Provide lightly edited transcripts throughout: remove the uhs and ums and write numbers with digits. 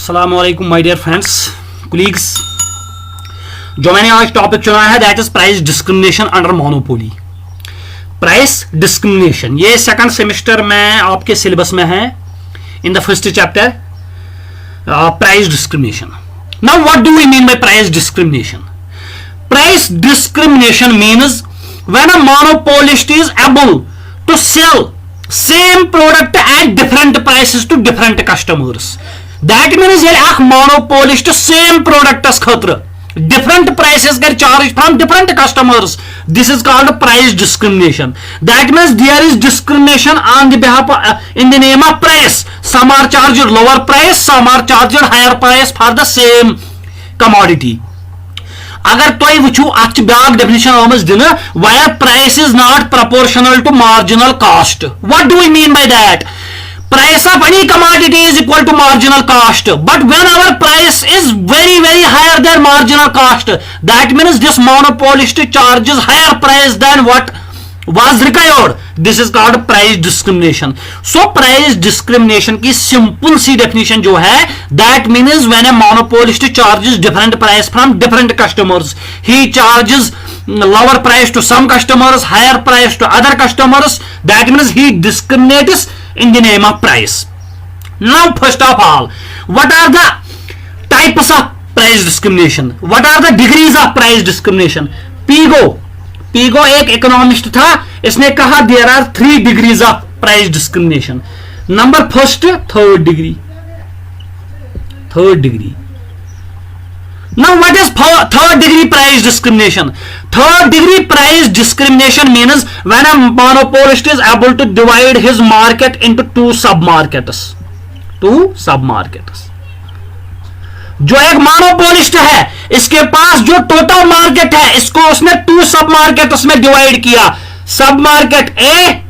अस्सलामुअलैकुम my dear friends colleagues. जो मैंने आज टॉपिक चुना है that is price discrimination under monopoly. Price discrimination ये सेकंड सेमेस्टर में आपके सिलेबस में है in the first chapter price discrimination. Now what do we mean by price discrimination? Price discrimination means when a monopolist is able to sell same product at different prices to different customers. That means ये एक monopolist same product खतर different prices कर charge from different customers. This is called price discrimination. That means there is discrimination on the behalf in the name of price. Some are charged lower price, some are charged higher price for the same commodity. अगर तुम वो अत back definition आमज दिन where price is not proportional to marginal cost. What do we mean by that? Price of any commodity is equal to marginal cost, but when our price is very very higher than marginal cost, that means this monopolist charges higher price than what was required. This is called price discrimination. So price discrimination की simple सी definition जो है that means when a monopolist charges different price from different customers, he charges lower price to some customers, higher price to other customers. That means he discriminates in the name of price. Now first of all, what are the types of price discrimination? What are the degrees of price discrimination? पीगो एक economist था, इसने कहा there are 3 degrees of price discrimination. Number first third degree. Now what is third degree price discrimination? Third degree price discrimination means when a monopolist is able to divide his market into two sub markets. जो एक monopolist है इसके पास जो total market है इसको उसने 2 सब markets में डिवाइड किया, सब market A,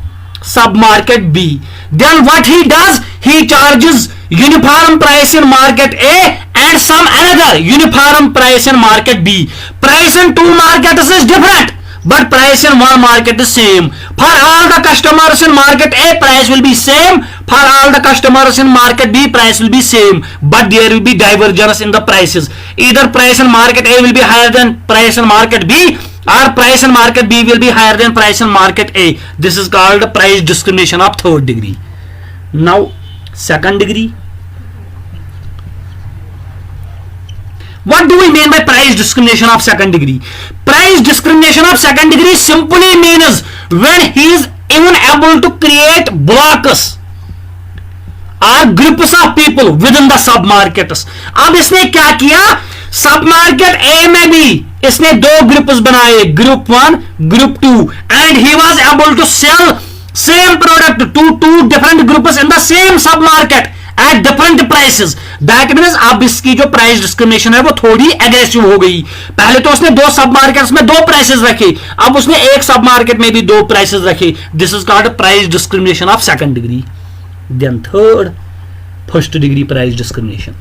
sub market B. Then what he does, he charges uniform price in market A and some another uniform price in market B. Price in 2 markets is different but price in one market is same. For all the customers in market A, price will be same. For all the customers in market B, price will be same. But there will be divergence in the prices. Either price in market A will be higher than price in market B, or price in market B will be higher than price in market A. This is called price discrimination of third degree. Now, second degree. What do we mean by price discrimination of second degree? Price discrimination of second degree simply means when he is even able to create blocks or groups of people within the sub markets. अब इसने क्या किया? सब market ए में भी इसने 2 groups बनाए, group 1, group 2, and he was able to sell same product to 2 different groups in the same sub market at different prices. That means अब इसकी जो प्राइस डिस्क्रिमिनेशन है वो थोड़ी एग्रेसिव हो गई। पहले तो उसने 2 सब मार्केट्स में 2 प्राइसेस रखे, अब उसने एक सब मार्केट में भी 2 प्राइसेस रखे। This is called price discrimination of second degree. Then third, first degree price discrimination.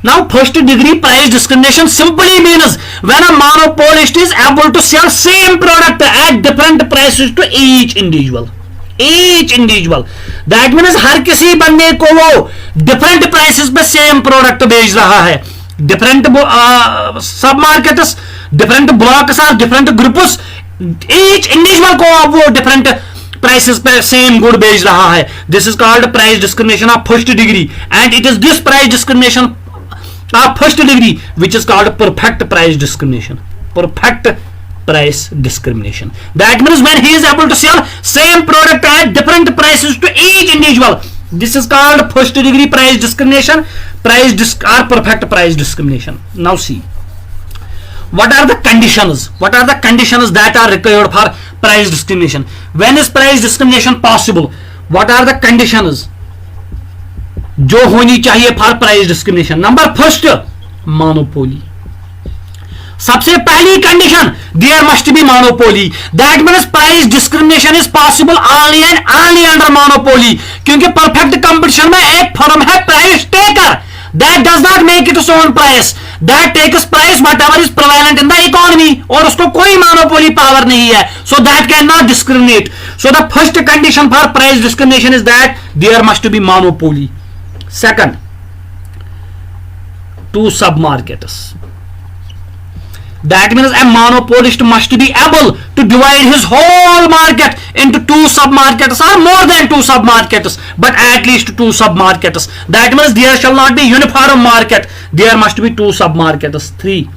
Now first degree price discrimination simply means when a monopolist is able to sell same product at different prices to each individual. That means हर किसी बंदे को वो different prices पे same product बेच रहा है। Different सब markets, different blocks और डिफरेंट ग्रुप्स, ईच इंडिविजुअल को वो डिफरेंट प्राइसेस पे सेम गुड बेच रहा है। This is called price discrimination of first degree, and it is this price discrimination of first degree which is called perfect price discrimination. Price discrimination. That means when he is able to sell same product at different prices to each individual. This is called first degree price discrimination, or perfect price discrimination. Now see, what are the conditions? What are the conditions that are required for price discrimination? When is price discrimination possible? What are the conditions जो होनी चाहिए for price discrimination? Number first, monopoly. सबसे पहली condition, there must be monopoly. That means price discrimination is possible only and only under monopoly, क्योंकि perfect competition में एक firm है price taker, that does not make it own price, that takes price whatever is prevalent in the economy, और उसको कोई monopoly power नहीं है, so that cannot discriminate. So the first condition for price discrimination is that there must be monopoly. Second, two sub-markets. That means a monopolist must be able to divide his whole market into two sub-markets or more than two sub-markets, but at least two sub-markets. That means there shall not be uniform market. There must be two sub-markets. 3.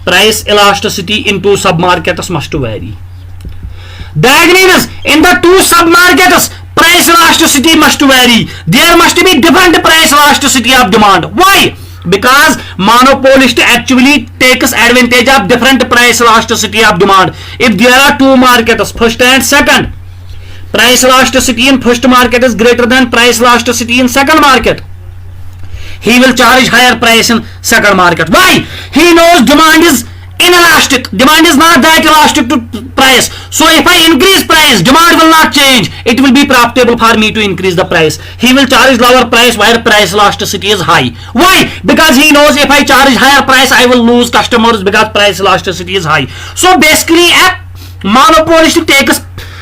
Price elasticity in two sub-markets must vary. That means in the two sub-markets, price elasticity must vary. There must be different price elasticity of demand. Why? Because monopolist actually takes advantage of different price elasticity of demand. If there are two markets, first and second, price elasticity in first market is greater than price elasticity in second market, he will charge higher price in second market. Why? He knows demand is inelastic. Demand is not that elastic to price. So if I increase price, demand will not change. It will be profitable for me to increase the price. He will charge lower price where price elasticity is high. Why? Because he knows if I charge higher price, I will lose customers because price elasticity is high. So basically, a monopolist takes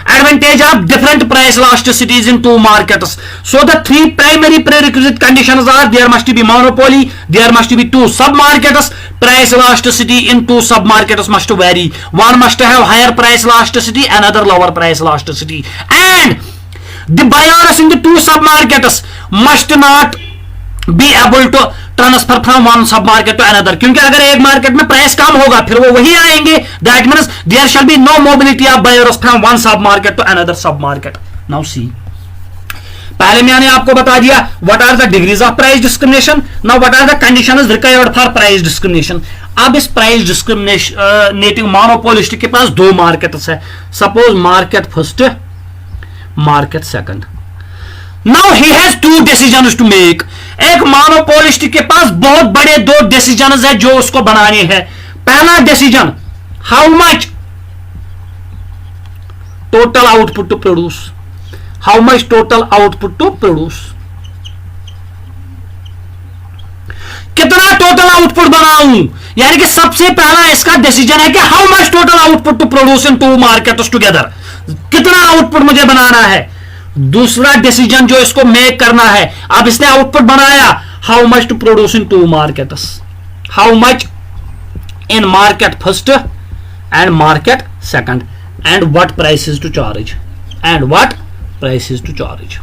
advantage of different price elasticities in two markets. So the three primary prerequisite conditions are: there must be monopoly, there must be two sub-markets, price elasticity in two sub-markets must vary. One must have higher price elasticity, another lower price elasticity. And the buyers in the two sub-markets must not be able to transfer from one sub market to another, क्योंकि अगर एक market में price कम होगा फिर वो वही आएंगे. That means there shall be no mobility of buyers from one sub market to another sub market. Now see, पहले मैंने आपको बता दिया what are the degrees of price discrimination. Now what are the conditions required for price discrimination. अब इस price discriminating monopolist के पास दो markets है. Suppose market first, market second. Now he has two decisions to make. एक monopolist के पास बहुत बड़े दो डिसीजंस है जो उसको बनाने हैं. पहला decision, how much total output to produce. How much total output to produce, कितना टोटल आउटपुट बनाऊं. यानी कि सबसे पहला इसका डिसीजन है कि how much total output to produce in two markets together. कितना आउटपुट मुझे बनाना है. दूसरा डिसीजन जो इसको मेक करना है, अब इसने आउटपुट बनाया, how much to produce in two markets. How much in market first and market second, and what prices to charge, and what prices to charge.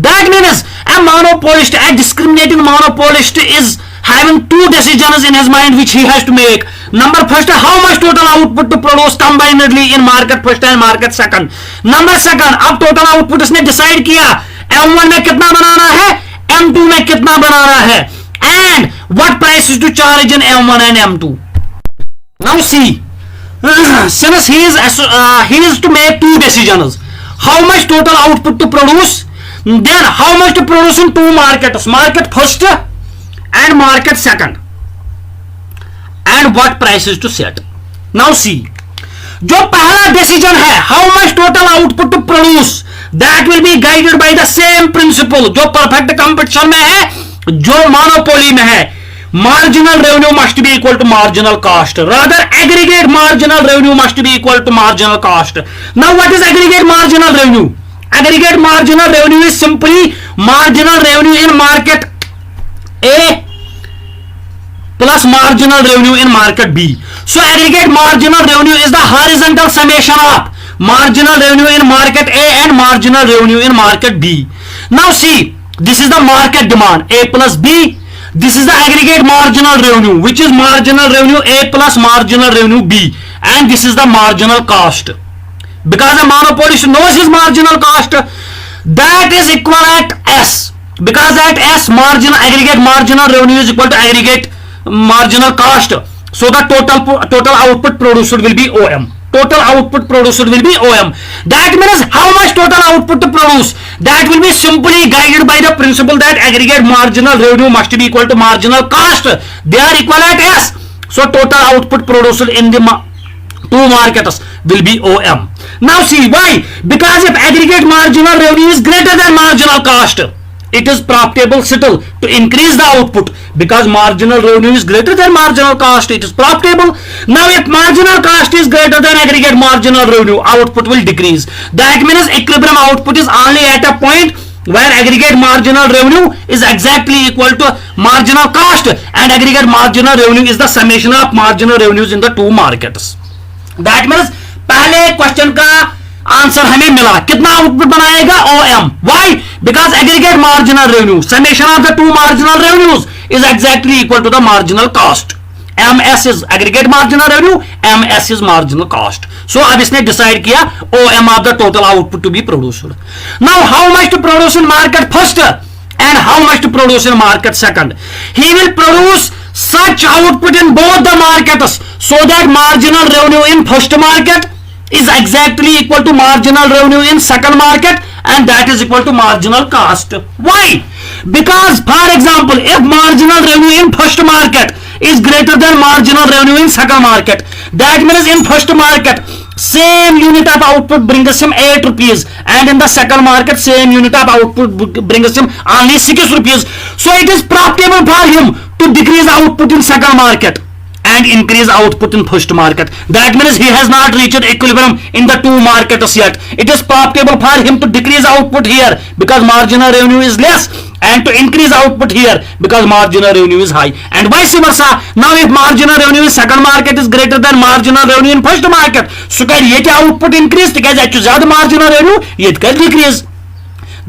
That means a monopolist, a discriminating monopolist is having two decisions in his mind which he has to make. Number first, how much total output to produce combinedly in market first and market second. Number second, अब total output इसने decide किया M1 में कितना बनाना है, M2 में कितना बनाना है, and what prices to charge in M1 and M2. Now see, since he is to make two decisions, how much total output to produce, then how much to produce in two markets, market first and market second, and what prices to set. Now see, जो पहला decision है how much total output to produce, that will be guided by the same principle जो perfect competition में है, जो monopoly में है. Marginal revenue must be equal to marginal cost, rather aggregate marginal revenue must be equal to marginal cost. Now what is aggregate marginal revenue? Aggregate marginal revenue is simply marginal revenue in market A plus marginal revenue in market B. So aggregate marginal revenue is the horizontal summation of marginal revenue in market A and marginal revenue in market B. Now see, this is the market demand A plus B. This is the aggregate marginal revenue, which is marginal revenue A plus marginal revenue B, and this is the marginal cost. Because a monopolist knows his marginal cost, that is equal at S. Because at S, aggregate marginal revenue is equal to aggregate marginal cost. So the total output produced will be OM. Total output produced will be OM. That means how much total output to produce? That will be simply guided by the principle that aggregate marginal revenue must be equal to marginal cost. They are equal at S. So total output produced in the two markets will be OM. Now see why? Because if aggregate marginal revenue is greater than marginal cost, it is profitable still to increase the output. Because marginal revenue is greater than marginal cost, it is profitable. Now if marginal cost is greater than aggregate marginal revenue, output will decrease. That means equilibrium output is only at a point where aggregate marginal revenue is exactly equal to marginal cost, and aggregate marginal revenue is the summation of marginal revenues in the two markets. That means पहले question का answer हमें मिला, कितना output बनाएगा OM. Why? Because aggregate marginal revenue, summation of the two marginal revenues is exactly equal to the marginal cost. MS is aggregate marginal revenue, MS is marginal cost. So अब इसने decide किया OM of the total output to be produced. Now how much to produce in market first and how much to produce in market second? He will produce such output in both the markets so that marginal revenue in first market is exactly equal to marginal revenue in second market, and that is equal to marginal cost. Why? Because for example, if marginal revenue in first market is greater than marginal revenue in second market, that means in first market same unit of output brings him 8 rupees, and in the second market same unit of output brings him only 6 rupees. So it is profitable for him to decrease output in second market and increase output in first market. That means he has not reached equilibrium in the two markets yet. It is profitable for him to decrease output here because marginal revenue is less, and to increase output here because marginal revenue is high, and vice versa. Now if marginal revenue in second market is greater than marginal revenue in first market, so can ये क्या output increase because actually ज़्यादा marginal revenue ये क्या decrease.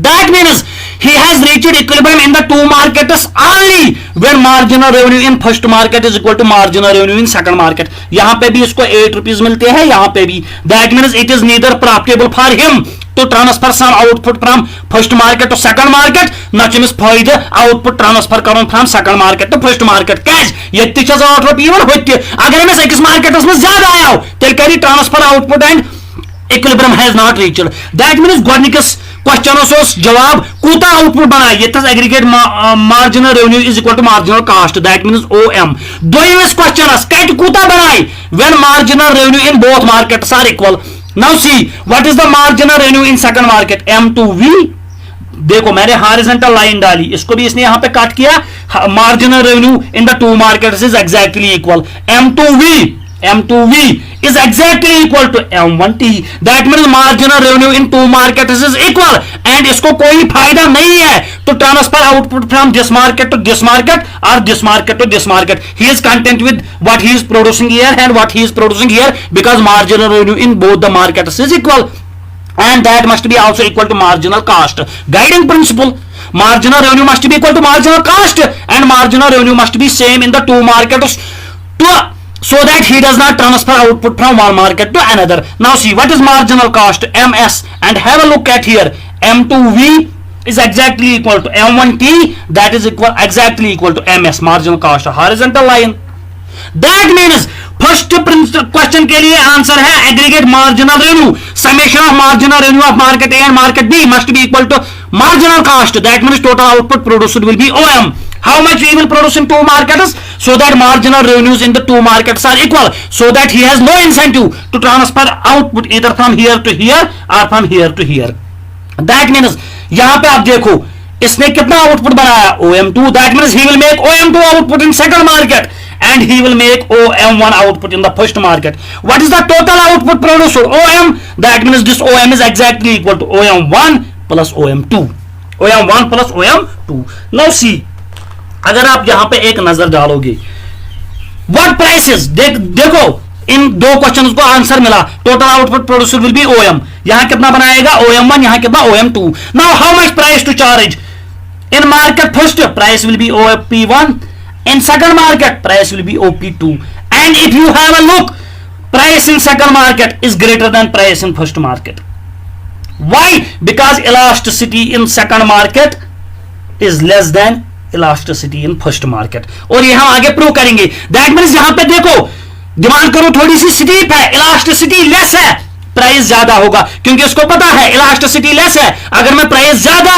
That means he has reached equilibrium in the two markets only when marginal revenue in first market is equal to marginal revenue in second market. यहाँ पे भी इसको 8 rupees मिलते हैं, यहाँ पे भी. That means it is neither profitable for him to transfer some output from first market to second market, ना चुमिस फायदे output transfer करूँ from second market to first market. Cash ये 30,000 रुपये इवन होती है. अगर हमें सेकंड मार्केट में ज्यादा आया हो, तो करी transfer output and equilibrium has not reached. That means गोडनिकस क्वेश्चन जवाब कूता आउटपुट बना ये aggregate marginal revenue is equal to marginal cost. That means OM. दोइमस क्वेश्चन कट कूता बनाई when marginal revenue in both markets are equal. Now see what is the marginal revenue in second market M2V. देखो मैंने horizontal line डाली, इसको भी इसने यहां पे काट किया. Marginal revenue in the two markets is exactly equal. M2V is exactly equal to M1T. That means marginal revenue in two markets is equal, and इसको कोई फायदा नहीं है to transfer output from this market to this market or this market to this market. He is content with what he is producing here and what he is producing here because marginal revenue in both the markets is equal, and that must be also equal to marginal cost. Guiding principle: marginal revenue must be equal to marginal cost, and marginal revenue must be same in the two markets so that he does not transfer output from one market to another. Now see what is marginal cost, MS, and have a look at here. M2V is exactly equal to M1T, that is exactly equal to MS, marginal cost, horizontal line. That means first question के लिए answer है aggregate marginal revenue, summation of marginal revenue of market A and market B must be equal to marginal cost. That means total output produced will be OM. How much we will produce in two markets so that marginal revenues in the two markets are equal, so that he has no incentive to transfer output either from here to here or from here to here. That means यहां पे आप देखो इसने कितना output बनाया OM2. That means he will make OM2 output in second market and he will make OM1 output in the first market. What is the total output produced? OM. That means this OM is exactly equal to OM1 plus OM2. OM1 plus OM2. Now see, अगर आप यहां पे एक नजर डालोगे what prices, देखो इन दो question को आंसर मिला. Total output producer will be OM. यहां कितना बनाएगा OM1, यहां कितना OM2. Now how much price to charge in market? First price will be OP1, in second market price will be OP2, and if you have a look, price in second market is greater than price in first market. Why? Because elasticity in second market is less than elasticity in first market. और ये हम आगे prove करेंगे. That means यहां पे देखो demand करो थोड़ी सी स्टीप है, इलास्टिसिटी लेस है, प्राइस ज्यादा होगा क्योंकि इसको पता है इलास्टिसिटी लेस है. अगर मैं प्राइस ज्यादा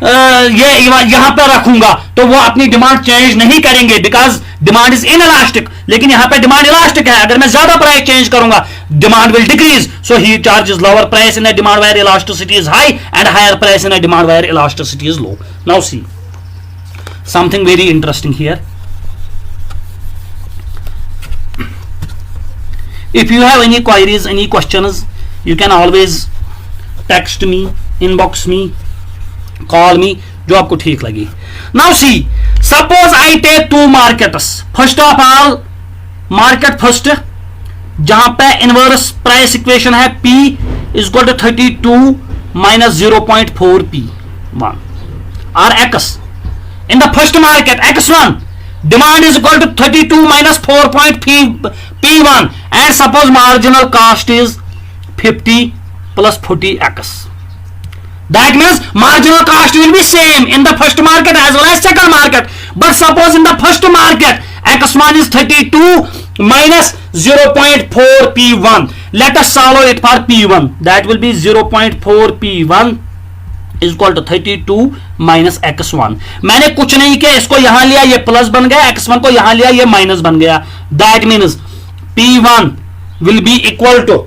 ये यहां पर रखूंगा तो वो अपनी डिमांड चेंज नहीं करेंगे बिकॉज डिमांड इज इनइलास्टिक. लेकिन यहां पे डिमांड इलास्टिक है. अगर मैं ज्यादा प्राइस चेंज करूंगा demand will decrease, so he charges lower price in a demand where elasticity is high and higher price in a demand where elasticity is low. Now see something very interesting here. If you have any queries, any questions, you can always text me, inbox me, call me, जो आपको ठीक लगी. Now see, suppose I take two markets. First of all market first, जहां पे inverse price equation है P is equal to 32 minus 0.4 P1 or X. In the first market, X1, demand is equal to 32 minus 4 P1, and suppose marginal cost is 50 plus 40X. That means marginal cost will be same in the first market as well as second market. But suppose in the first market, X1 is 32 minus 0.4 P1. Let us solve it for P1. That will be 0.4 P1 is equal to 32 minus X1. मैंने कुछ नहीं किया, इसको यहां लिया, ये plus बन गया, X1 को यहां लिया, ये माइनस बन गया. That means P1 will be equal to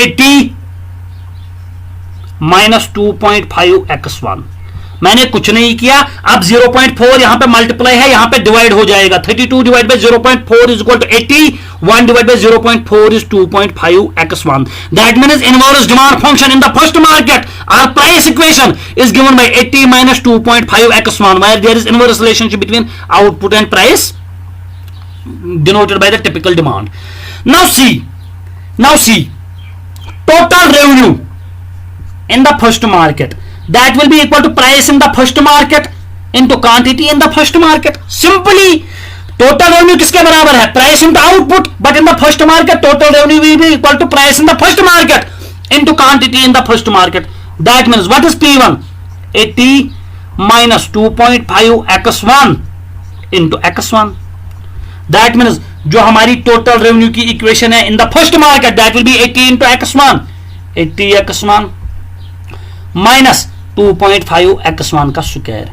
80 minus 2.5 X1. मैंने कुछ नहीं किया. अब 0.4 यहां पे मल्टीप्लाई है, यहां पे डिवाइड हो जाएगा. 32 divide by 0.4 is equal to 80. 1 divide by 0.4 is 2.5 X1. That means inverse demand function in the first market और price equation is given by 80 minus 2.5 X1, where there is inverse relationship between output and price denoted by the typical demand. Now see total revenue in the first market, that will be equal to price in the first market into quantity in the first market. Simply total revenue किसके बराबर है? Price into output. But in the first market, total revenue will be equal to price in the first market into quantity in the first market. That means what is P1? 80 minus 2.5 X1 into X1. That means जो हमारी total revenue की equation है in the first market, that will be 80 into X1. 80 X1 minus 2.5 X1 का square.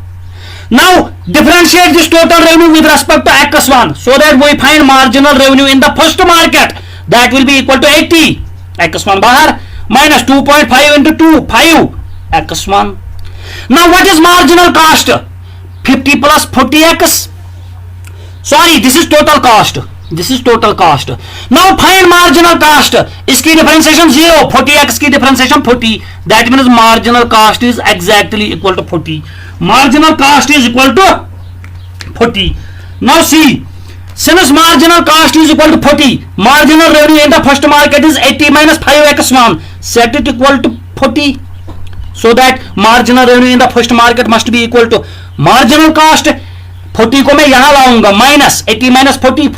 Now differentiate this total revenue with respect to X1 so that we find marginal revenue in the first market. That will be equal to 80 X1 बाहर minus 2.5 into 2 5 X1. Now what is marginal cost? 50 plus 40X. Sorry, this is total cost. Now find marginal cost. इसकी differentiation 0, 40X की differentiation 40. That means marginal cost is exactly equal to 40. Marginal cost is equal to 40. Now see, since marginal cost is equal to 40, marginal revenue in the first market is 80 minus 5X1. Set it equal to 40. So that marginal revenue in the first market must be equal to marginal cost. 40 को मैं यहां लाऊंगा, minus 80 minus 40,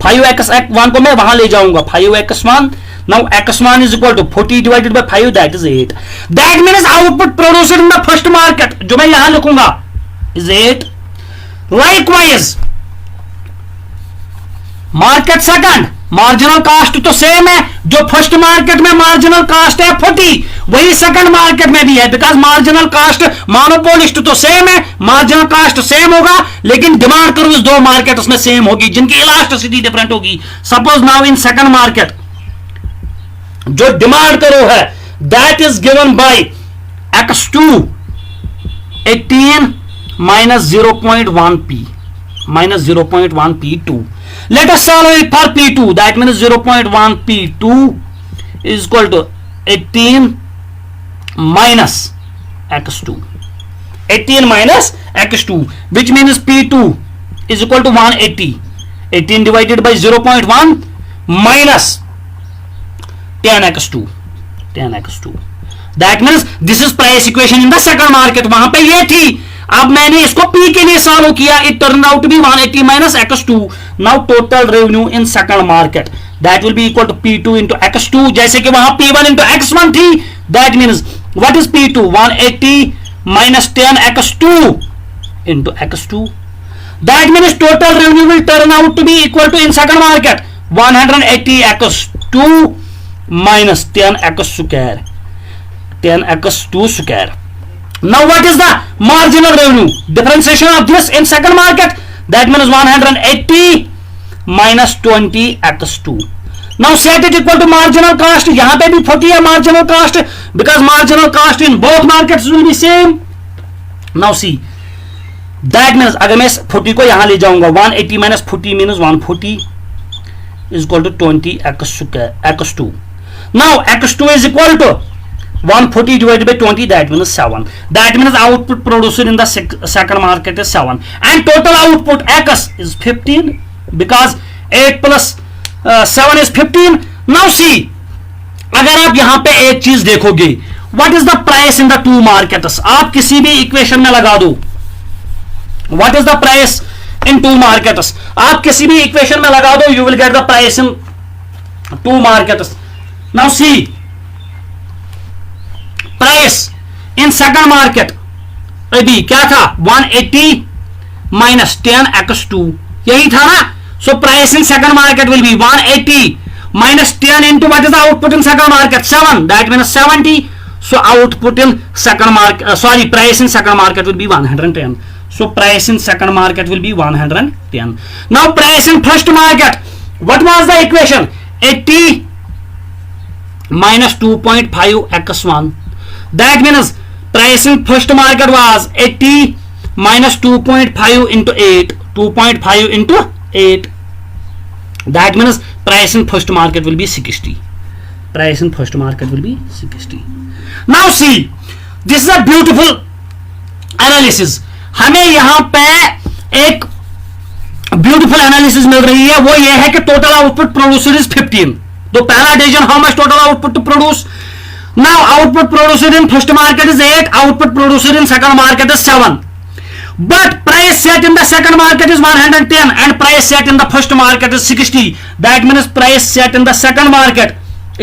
5X1 को मैं वहां ले जाऊंगा, 5X1. Now X1 is equal to 40 divided by 5, that is 8. That means output produced in the first market, जो मैं यहां लिखूंगा, is 8. Likewise, market second, marginal cast तो सेम है. जो फर्स्ट मार्केट में मार्जिनल कास्ट है 40, वही सेकंड मार्केट में भी है. बिकॉज मार्जिनल कास्ट मोनोपोलिस्ट तो सेम है, मार्जिनल कास्ट सेम होगा, लेकिन डिमांड कर्व दो मार्केट्स में सेम होगी, जिनकी इलास्टिसिटी डिफरेंट होगी. Suppose now in second market जो डिमांड कर्व है that is given bye X2 18 minus 0.1 P minus 0.1 P2. Let us solve it for P2. That means 0.1 P2 is equal to 18 minus X2. 18 minus X2, which means P2 is equal to 180. 18 divided by 0.1 minus 10X2. 10X2. That means this is price equation in the second market. वहां पे ये थी. अब मैंने इसको P के लिए solve किया. It turned out to be 180 minus X2. Now total revenue in second market that will be equal to P2 into X2. जैसे कि वहां P1 into X1 थी. That means what is P2? 180 minus 10X2 into X2. That means total revenue will turn out to be equal to in second market 180X2 minus 10X square. 10X2 square. Now what is the marginal revenue? Differentiation of this in second market, that means 180 minus 20X2. Now set it equal to marginal cost. यहाँ पे भी 40 है marginal cost, because marginal cost in both markets will be same. Now see, that means अगर मैं 40 को यहाँ ले जाऊंगा, 180 minus 40 means 140 is equal to 20X2. Now X2 is equal to 140 divided by 20, that means 7. That means output produced in the second market is 7, and total output X is 15, because 8 plus 7 is 15. Now see, अगर आप यहां पे एक चीज देखोगे, what is the price in the two markets, आप किसी भी इक्वेशन में लगा दो, what is the price in two markets, आप किसी भी इक्वेशन में लगा दो, you will get the price in two markets. Now see, price in second market अभी क्या था, 180 माइनस 10x2, यही था ना. So price in second market will be 180 minus 10 into what is the output in second market, 7, that means 70. So output in second market, price in second market will be 110. So price in second market will be 110. Now price in first market, what was the equation, 80 minus 2.5 x1, that means price in first market was 80 minus 2.5 into 8, 2.5 into 8, that means price in first market will be 60. Price in first market will be 60. Now see, this is a beautiful analysis. हमें यहाँ पे एक beautiful analysis मिल रही है, वो ये है कि टोटल आउटपुट प्रोड्यूसर इज 15. तो पहला division, how much total output to produce. Now output producer in first market is 8, output producer in second market is 7. But price set in the second market is 110 and price set in the first market is 60. That means price set in the second market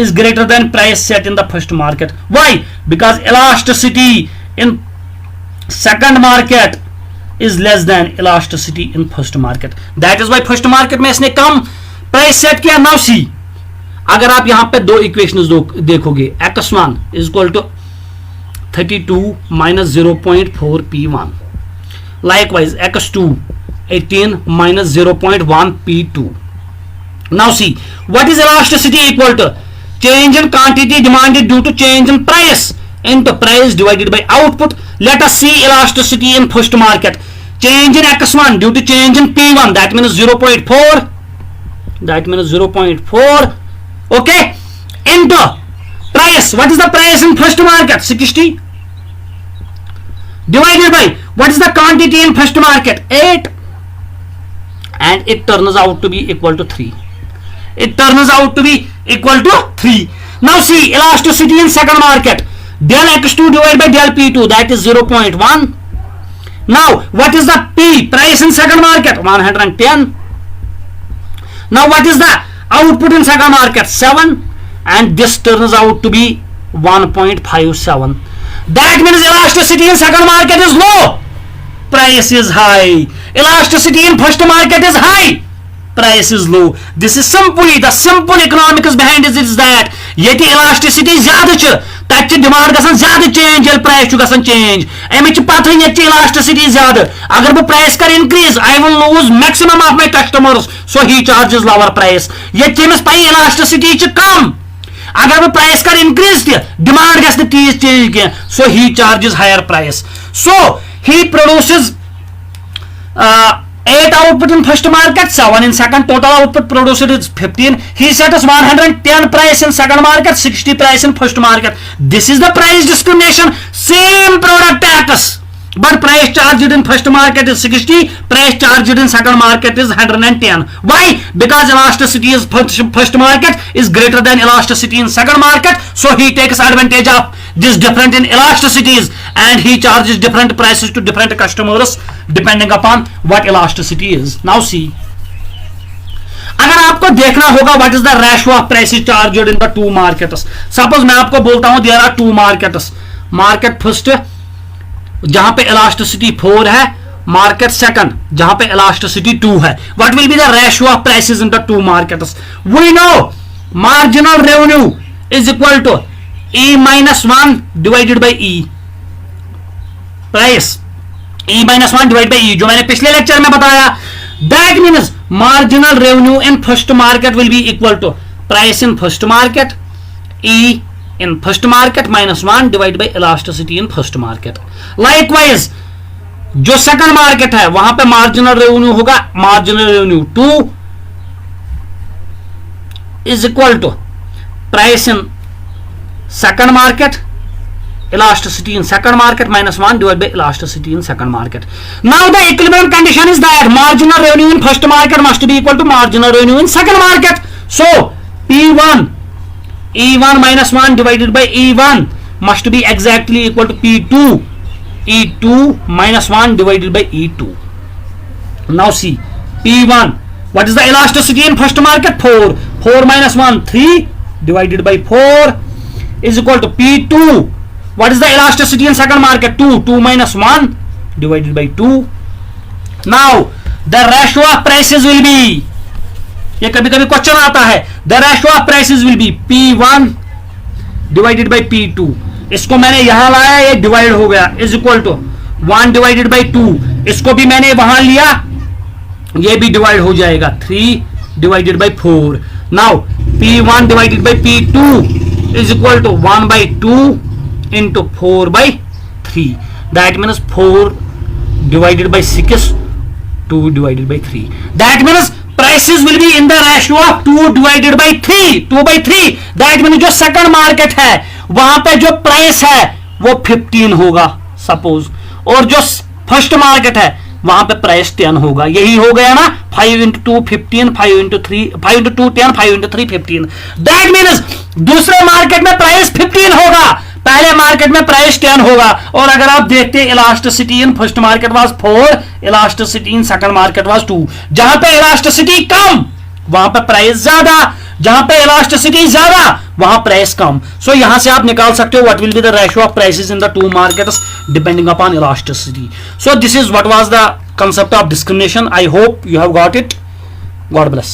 is greater than price set in the first market. Why? Because elasticity in second market is less than elasticity in first market. That is why first market में इसने कम price set किया. Now see, अगर आप यहाँ पे दो equations देखोगे, x1 is equal to 32 minus 0.4 p1. Likewise, x2 18 minus 0.1 p2. Now see, what is elasticity equal to? Change in quantity demanded due to change in price into price divided by output. Let us see elasticity in first market. Change in x1 due to change in p1, that means 0.4, that means 0.4, okay, into price. What is the price in first market? 60, divided by what is the quantity in first market, 8, and it turns out to be equal to 3. It turns out to be equal to 3. Now see, elasticity in second market, del x2 divided by del p2, that is 0.1. Now what is the p, price in second market, 110. Now what is the output in second market, 7, and this turns out to be 1.57. That means elasticity in second market is low, price is high. Elasticity in first market is high, price is low. This is simply the simple economics behind it is that yeti elasticity zyada ch tach demand gasan zyada change yel price chu gasan change. Amich patha yeti elasticity zyada, agar bu price kar increase, I will lose maximum of my customers, so he charges lower price. Yeti temis pai elasticity ch kam, अगर वो price कर increase demand गस तीज change किया, so he charges higher price. So he produces 8 output in first market, 7 in second, total output produced is 15. He set us 110 price in second market, 60 price in first market. This is the price discrimination. Same product X, but price charged in first market is 60, price charged in second market is 110. Why? Because elasticity is first market is greater than elasticity in second market, so he takes advantage of this difference in elasticities and he charges different prices to different customers depending upon what elasticity is. Now see, अगर आपको देखना होगा what is the ratio of prices charged in the two markets. Suppose मैं आपको बोलता हूं there are two markets. Market first जहां पे elasticity 4 है, market second जहां पे elasticity 2 है. What will be the ratio of prices in the two markets? We know marginal revenue is equal to E minus 1 divided by E. Price E minus 1 divided by E, जो मैंने पिछले lecture में बताया. That means marginal revenue in first market will be equal to price in first market, E in first market minus 1 divided by elasticity in first market. Likewise, जो second market है वहां पे marginal revenue होगा, marginal revenue 2 is equal to price in second market elasticity in second market minus 1 divided by elasticity in second market. Now the equilibrium condition is that marginal revenue in first market must be equal to marginal revenue in second market. So P1 E1 minus 1 divided by E1 must be exactly equal to P2 E2 minus 1 divided by E2. Now see P1, what is the elasticity in first market? 4. 4 minus 1, 3 divided by 4 is equal to P2. What is the elasticity in second market? 2. 2 minus 1 divided by 2. Now the ratio of prices will be, ये कभी कभी question आता है, the ratio of prices will be P1 divided by P2. इसको मैंने यहां लाया, ये डिवाइड हो गया, is equal to 1 divided by 2. इसको भी मैंने वहां लिया, ये भी डिवाइड हो जाएगा 3 divided by 4. Now P1 divided by P2 is equal to 1 by 2 into 4 by 3. That means 4 divided by 6, 2 divided by 3. That means prices will be in the ratio of 2 divided by 3. 2 by 3. That means जो second market है वहां पे जो price है वो 15 होगा suppose, और जो फर्स्ट मार्केट है वहां पे प्राइस 10 होगा. यही हो गया ना, 5 into 2 15, 5 into 2 10, 5 into 3 15. That means दूसरे मार्केट में प्राइस 15 होगा, पहले मार्केट में प्राइस 10 होगा. और अगर आप देखते हैं elasticity in first market was 4, elasticity in second market was 2. जहां पे इलास्टिसिटी कम वहां पे प्राइस ज्यादा, जहां पे इलास्टिसिटी ज्यादा वहां प्राइस कम. सो यहां से आप निकाल सकते हो what will be the ratio of prices in the two markets depending upon elasticity. So this is what was the concept of discrimination. I hope you have got it. God bless.